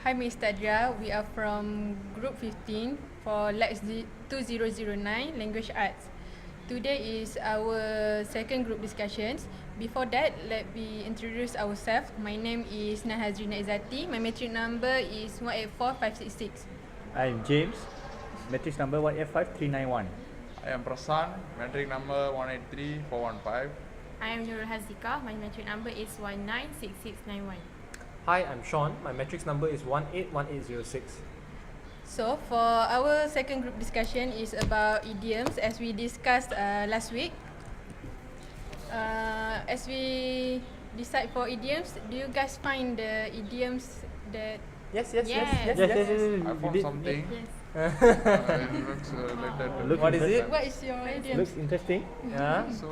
Hi, Ms. Tadria. We are from Group 15 for LAX2009 Language Arts. Today is our second group discussions. Before that, let me introduce ourselves. My name is Nan Hazreena Izzaty. My metric number is 184566. I'm James, matrix number 185391. I am Prasanth, metric number 183415. I am Nurul Haziqah. My metric number is 196691. Hi, I'm Shaun. My matrix number is 181806. So for our second group discussion is about idioms as we discussed last week. As we decide for idioms, do you guys find the idioms that Yes. I found something. Yes. It looks related to Look What is it? what is your idiom? Looks interesting. Yeah. So,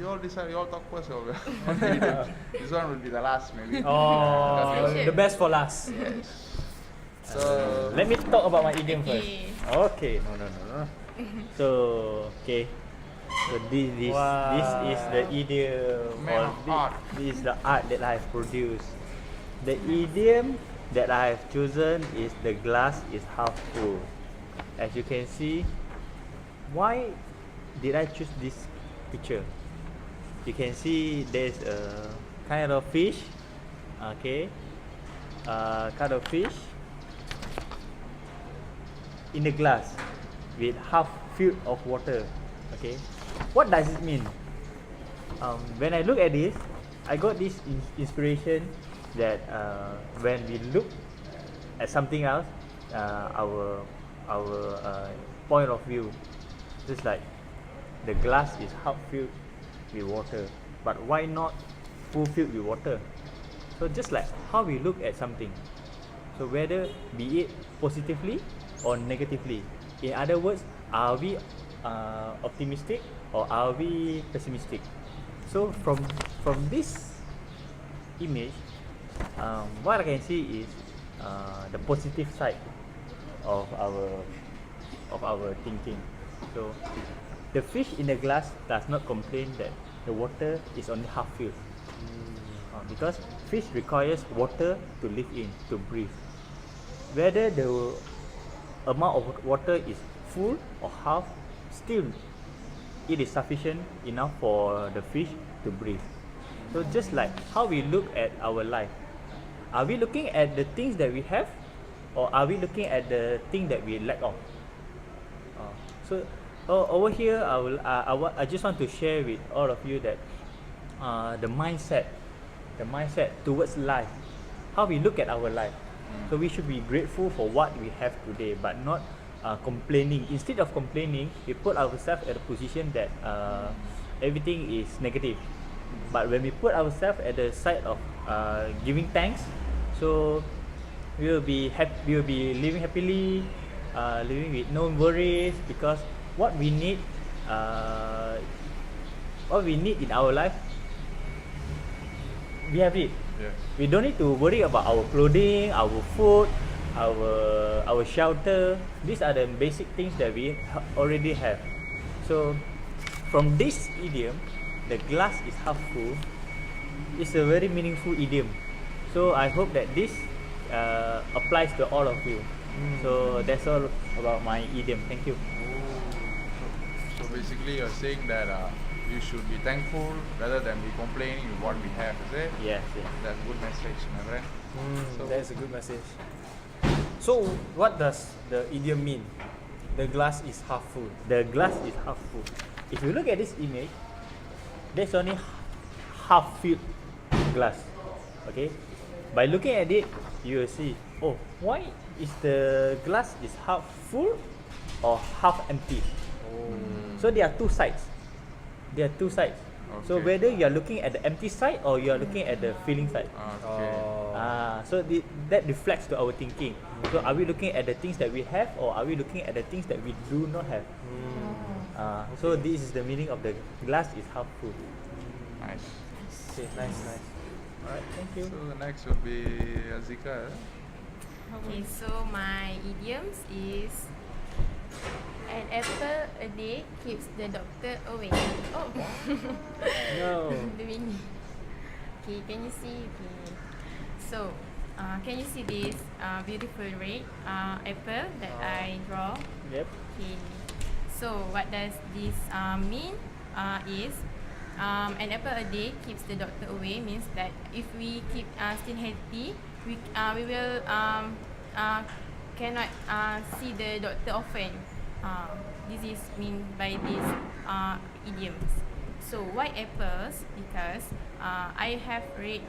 you all decide, you all talk first. Or this one will be the last, maybe. Oh, Yes. the best for last. So, Let me talk about my idiom first. Okay. Okay, no. So, okay. So this is the idiom, Man or of art. this is the art that I have produced. The idiom that I have chosen is the glass is half full. As you can see, why did I choose this picture? You can see there's a kind of fish, okay, kind of fish in the glass with half filled of water. Okay, what does it mean? When I look at this, I got this inspiration that when we look at something else, our point of view, just like the glass is half filled with water, but why not full filled with water? So just like how we look at something, so whether be it positively or negatively. In other words, are we optimistic or are we pessimistic? So from this image, what I can see is the positive side of our thinking. So the fish in the glass does not complain that the water is only half filled, because fish requires water to live in, to breathe. Whether the amount of water is full or half, still it is sufficient enough for the fish to breathe. So just like how we look at our life, are we looking at the things that we have, or are we looking at the thing that we lack of? So over here, I just want to share with all of you that the mindset towards life, how we look at our life. So we should be grateful for what we have today, but not complaining. Instead of complaining, we put ourselves at a position that everything is negative. But when we put ourselves at the side of giving thanks, so we will be living happily, living with no worries, because what we need in our life, we have it. yes. We don't need to worry about our clothing, our food, our shelter. These are the basic things that we already have. So from this idiom, the glass is half full, is a very meaningful idiom. So I hope that this applies to all of you. So that's all about my idiom. Thank you. So basically, you're saying that you should be thankful rather than be complaining with what we have, is it? Yes. That's a good message, my friend. So- That's a good message. So, what does the idiom mean? The glass is half full. The glass is half full. If you look at this image, there's only half filled glass. Okay, by looking at it, you will see, oh, why is the glass is half full or half empty? So there are two sides. So Okay. whether you are looking at the empty side or you are looking at the filling side. Okay. So that reflects to our thinking. So are we looking at the things that we have, or are we looking at the things that we do not have? So this is the meaning of the glass is half full. Nice. Okay, nice. Alright, thank you. So the next would be Azika. Okay, so my idioms is an apple a day keeps the doctor away. Oh, No. the winning. Okay, can you see? Okay. So can you see this beautiful red apple that I draw? Yep. Okay. So what does this mean? Is an apple a day keeps the doctor away, means that if we keep still healthy, we will cannot see the doctor often. This is mean by these idioms. So why apples? Because I have read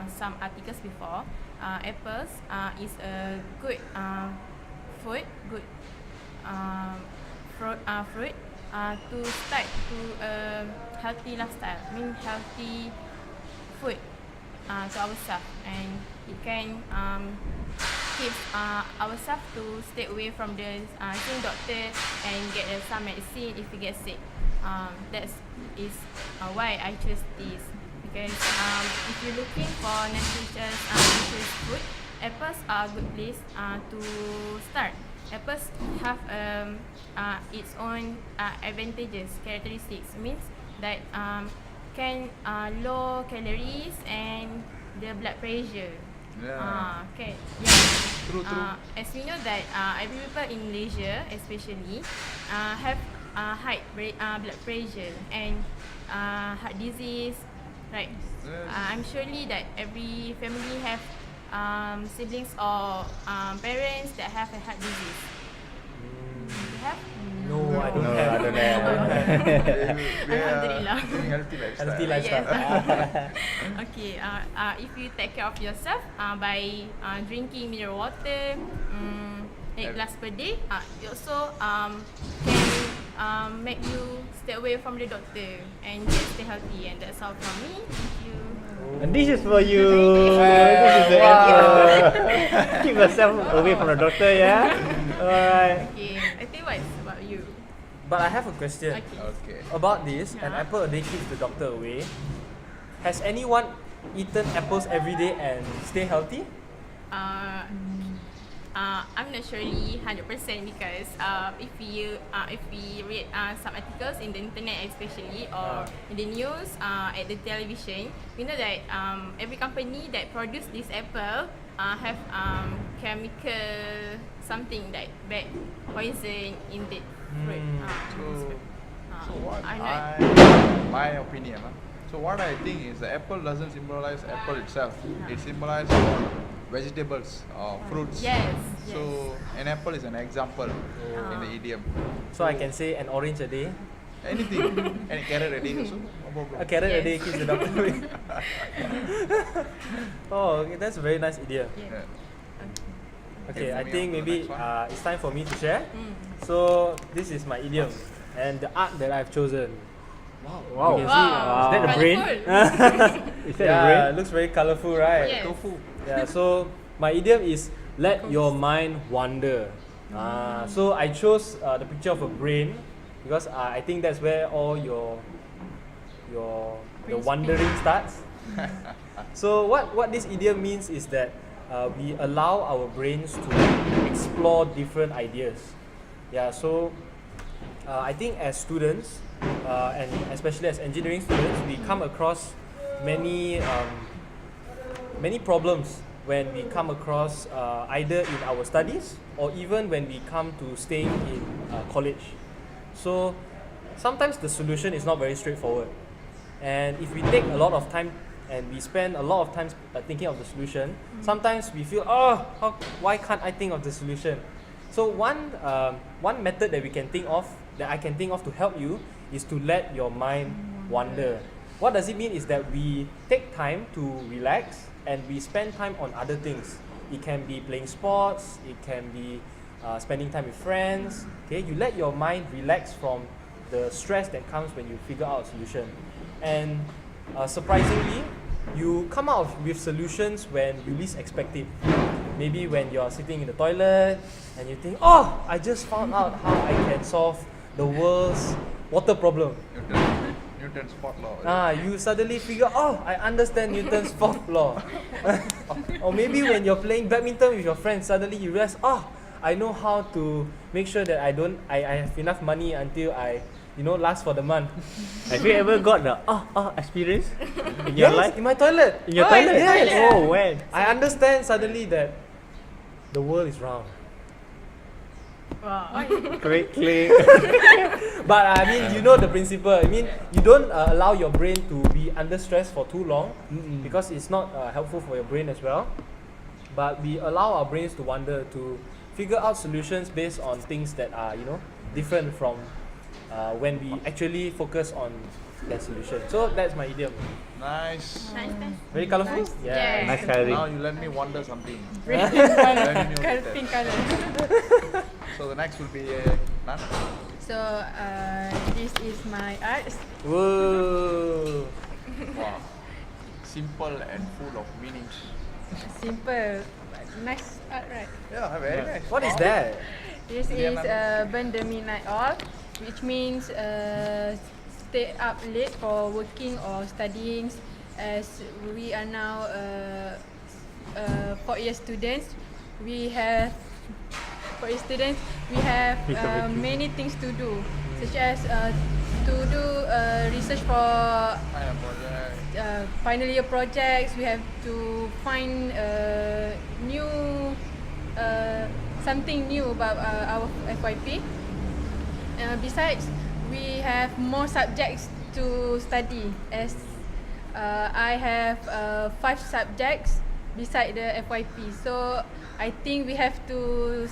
some articles before. Apples is a good food, good fruit to start to a healthy lifestyle. Mean healthy food to ourselves, and it can keep ourselves to stay away from the seeing doctor and get some medicine if we get sick. That is why I choose this, because if you're looking for nutritious food, apples are a good place to start. Apples have its own advantages, characteristics, means that can low calories and the blood pressure. Yeah. Okay. Yeah. True. As we know that every people in Malaysia, especially, have high blood pressure and heart disease, right? Yes. I'm surely that every family have siblings or parents that have a heart disease. You have? No, I don't No, have. I don't have. Alhamdulillah. Living healthy lifestyle. Healthy lifestyle. Okay. If you take care of yourself by drinking mineral water, 8 glass per day, it also can make you stay away from the doctor and just stay healthy. And that's all from me. Thank you. And this is for you. Thank This is the Wow. answer. Keep yourself away from the doctor, yeah? Alright. Okay. I think what is about you? But I have a question Okay. Okay. about this. An Yeah. apple a day keeps the doctor away. Has anyone eaten apples every day and stay healthy? I'm not surely 100% because if we read some articles in the internet especially or in the news at the television, we know that every company that produce this apple have chemical something like bad poison in the fruit. So what I'm not. my opinion. So what I think is the apple doesn't symbolize apple itself. It symbolizes vegetables or fruits. Yes. So an apple is an example in the idiom. So I can say an orange a day. Anything. And a carrot a day also. No problem. A carrot a Yes. day keeps the doctor away. Oh, okay, that's a very nice idea. Yeah. Yeah. Okay, Okay, I moving think on to the maybe next one. it's time for me to share. So this is my idiom and the art that I've chosen. Wow. You can see, Is that the brain? Colourful. Is that the Yeah, brain? it looks very colorful, right? Yes. Tofu. Yeah, so my idiom is let your mind wander. So I chose the picture of a brain because I think that's where all your the wandering starts. So what this idiom means is that we allow our brains to explore different ideas. Yeah, so I think as students and especially as engineering students, we come across many problems when we come across either in our studies or even when we come to staying in college. So sometimes the solution is not very straightforward, and if we take a lot of time and we spend a lot of time thinking of the solution, sometimes we feel, why can't I think of the solution? So one method that we can think of, that I can think of to help you, is to let your mind wander. What does it mean is that we take time to relax and we spend time on other things. It can be playing sports, it can be spending time with friends. Okay, you let your mind relax from the stress that comes when you figure out a solution. And surprisingly, you come out with solutions when you least expect it. Maybe when you're sitting in the toilet and you think, I just found out how I can solve the world's water problem. Newton's fourth law. You suddenly figure, I understand Newton's fourth law. Or maybe when you're playing badminton with your friends, suddenly you realize, I know how to make sure that I have enough money until I last for the month. Have you ever got the experience in your life? in my toilet. In your toilet? Yes. Oh, when? I understand suddenly that the world is round. Wow. Click, click. But I mean, you know the principle. I mean, you don't allow your brain to be under stress for too long because it's not helpful for your brain as well. But we allow our brains to wander, to figure out solutions based on things that are, different from when we actually focus on that solution. So that's my idiom. Nice. Nice. Very colourful? Nice. Yeah. Nice coloring. Now you let me wonder something. Red Let me know colour, later. pink colour. So the next will be Nan. So this is my art. Whoa. Wow. Simple and full of meanings. Simple, but nice art, right? Yeah, very nice. What is that? This is burn the midnight oil, which means stay up late for working or studying, as we are now 4-year students. We have many things to do, such as to do research for Final project. final year projects. We have to find new something new about our FYP. Besides, we have more subjects to study, as I have 5 subjects beside the FYP. So I think we have to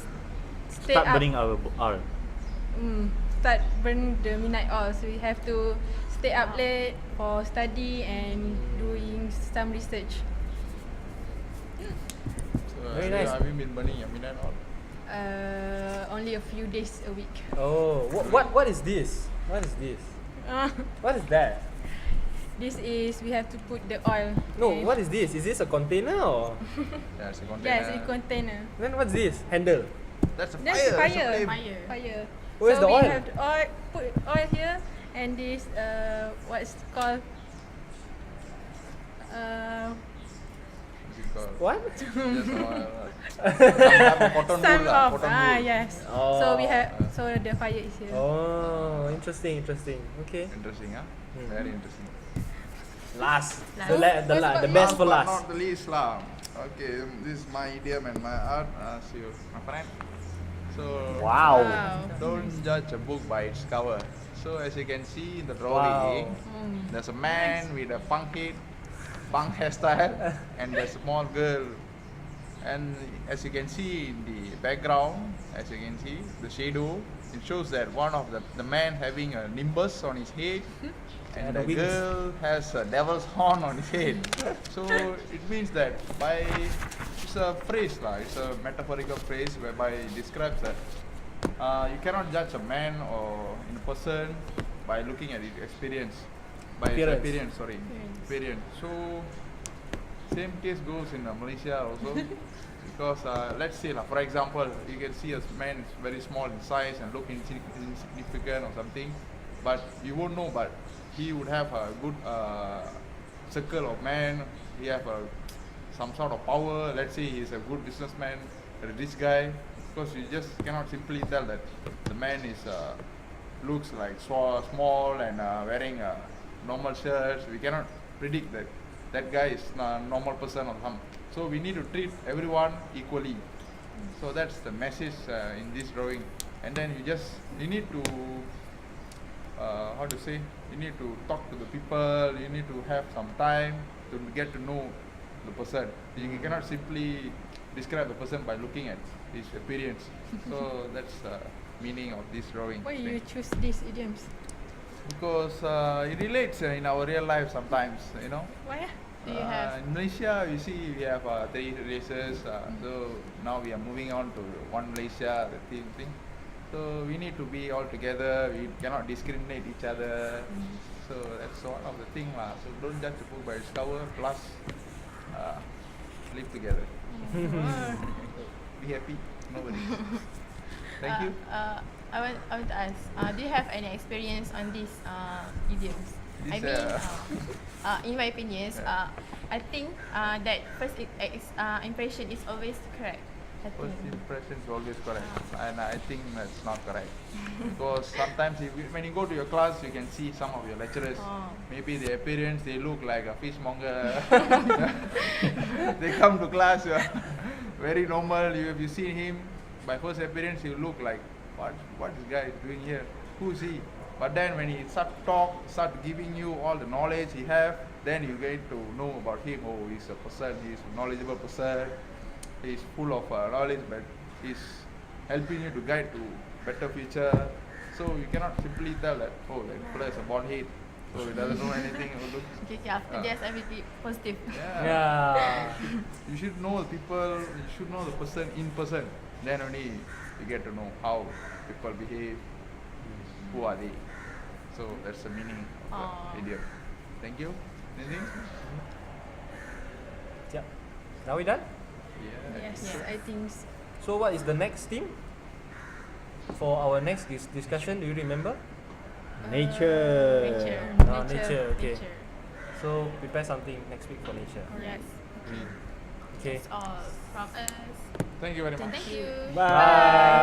stay Start up. burning our Start burn the midnight oil. So we have to stay up late for study and doing some research. So, Very nice. Have you been burning your midnight oil? Only a few days a week. Oh, what is this? What is this? What is that? This is, we have to put the oil. No, in. what is this? Is this a container or? Yeah, it's a container. Yes, in container. Then what's this? Handle. That's a fire. That's it's a fire. flame. Fire. Where's so the oil? we have the oil, put oil here, and this what's called What's it called? What? Just oil. Have a cotton sun wool lah, off. cotton wool. Yes. Oh. So we have, so the fire is here. Oh, interesting. Okay. Interesting, huh? Hmm. Very interesting. Last. Last. The best for But last. not the least lah. Okay, this is my idiom and my art. See you, my friend. So Wow. don't judge a book by its cover. So as you can see in the drawing, there's a man with a punk hairstyle, and there's a small girl. And as you can see in the background, as you can see the shadow, it shows that one of the man having a nimbus on his head, and the the wings. girl has a devil's horn on his head. So it means that it's a phrase lah, it's a metaphorical phrase whereby it describes that you cannot judge a man or a person by looking at his experience, by his Appearance. appearance. So same case goes in Malaysia also. Because let's say for example, you can see a man is very small in size and look insignificant or something, but you won't know, but he would have a good circle of men. He have some sort of power. Let's say he's a good businessman, a rich guy. Because you just cannot simply tell that the man is looks like small and wearing normal shirts. We cannot predict that that guy is a normal person or some. So we need to treat everyone equally. So that's the message in this drawing. And then you need to you need to talk to the people. You need to have some time to get to know the person. You cannot simply describe the person by looking at his appearance. So that's the meaning of this drawing. Why you choose these idioms? Because it relates in our real life sometimes, you know. Why? Do you have? In Malaysia, we see we have 3 races. So now we are moving on to one Malaysia, the thing. So we need to be all together. We cannot discriminate each other. So that's one of the thing lah. So don't judge a book by its cover. Plus, live together. Be happy. Nobody. Thank you. I want to ask, do you have any experience on these idioms? I This, mean, in my opinion, I think that first impression is always correct. First impression is always correct, and I think that's not correct. Because sometimes when you go to your class, you can see some of your lecturers. Maybe their appearance, they look like a fishmonger. They come to class, very normal. If you see him, by first appearance, he look like, what this guy is doing here? Who is he? But then when he start giving you all the knowledge he have, then you get to know about him. Oh, he's a person, he's a knowledgeable person. He's full of knowledge, but he's helping you to guide to better future. So you cannot simply tell that, oh, that fellow is a bald head, so he doesn't know anything. Okay, after this, everything positive. Yeah. You should know the people, you should know the person in person. Then only you get to know how people behave, who are they. So that's the meaning of the idiom. Thank you. Anything? Yeah. Now we done? Yes, I think so. So what is the next theme for our next discussion? Do you remember? Nature. Nature. Okay. So prepare something next week for nature. Yes. Okay. That's all from us. Thank you very much. Thank you. Bye.